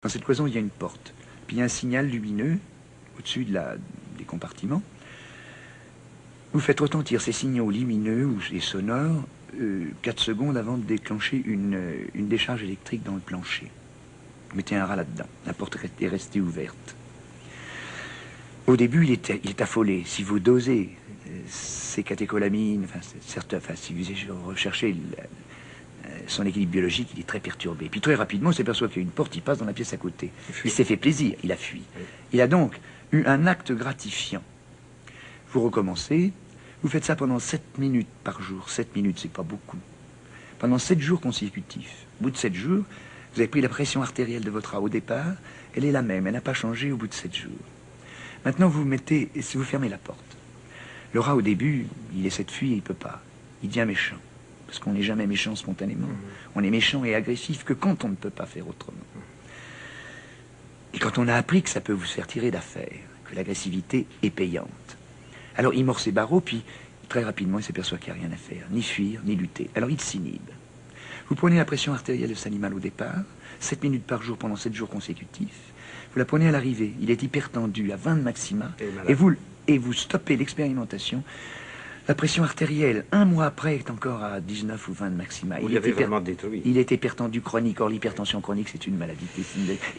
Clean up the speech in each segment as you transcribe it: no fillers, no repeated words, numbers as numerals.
Dans cette cloison, il y a une porte. Puis il y a un signal lumineux au-dessus des compartiments. Vous faites retentir ces signaux lumineux et sonores 4 secondes avant de déclencher une décharge électrique dans le plancher. Vous mettez un rat là-dedans. La porte est restée ouverte. Au début, il est affolé. Si vous dosez ces catécholamines, si vous recherchez son équilibre biologique, il est très perturbé. Puis très rapidement, on s'aperçoit qu'il y a une porte, il passe dans la pièce à côté. Il s'est fait plaisir, il a fui. Il a donc eu un acte gratifiant. Vous recommencez, vous faites ça pendant 7 minutes par jour. 7 minutes, c'est pas beaucoup. Pendant 7 jours consécutifs. Au bout de 7 jours, vous avez pris la pression artérielle de votre rat au départ, elle est la même, elle n'a pas changé au bout de 7 jours. Maintenant, vous fermez la porte. Le rat, au début, il essaie de fuir, il ne peut pas. Il devient méchant. Parce qu'on n'est jamais méchant spontanément. On est méchant et agressif que quand on ne peut pas faire autrement. Et quand on a appris que ça peut vous faire tirer d'affaire, que l'agressivité est payante. Alors il mord ses barreaux, puis très rapidement il s'aperçoit qu'il n'y a rien à faire, ni fuir, ni lutter. Alors il s'inhibe. Vous prenez la pression artérielle de cet animal au départ, 7 minutes par jour pendant 7 jours consécutifs. Vous la prenez à l'arrivée, il est hypertendu à 20 de maxima, et vous stoppez l'expérimentation. La pression artérielle, 1 mois après, est encore à 19 ou 20 de maxima. Il l'avez vraiment détruit. Il est hypertendu chronique. Or, l'hypertension chronique, c'est une maladie.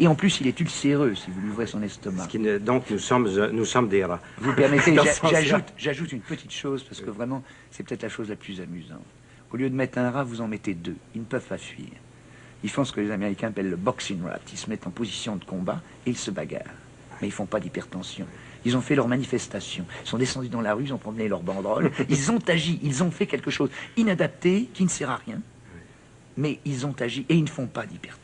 Et en plus, il est ulcéreux si vous lui ouvrez son estomac. Donc, nous sommes des rats. Vous permettez, j'ajoute une petite chose, parce que vraiment, c'est peut-être la chose la plus amusante. Au lieu de mettre un rat, vous en mettez 2. Ils ne peuvent pas fuir. Ils font ce que les Américains appellent le boxing rat. Ils se mettent en position de combat et ils se bagarrent. Mais ils ne font pas d'hypertension. Ils ont fait leur manifestation. Ils sont descendus dans la rue, ils ont promené leur banderole. Ils ont agi, ils ont fait quelque chose inadapté, qui ne sert à rien. Mais ils ont agi et ils ne font pas d'hypertension.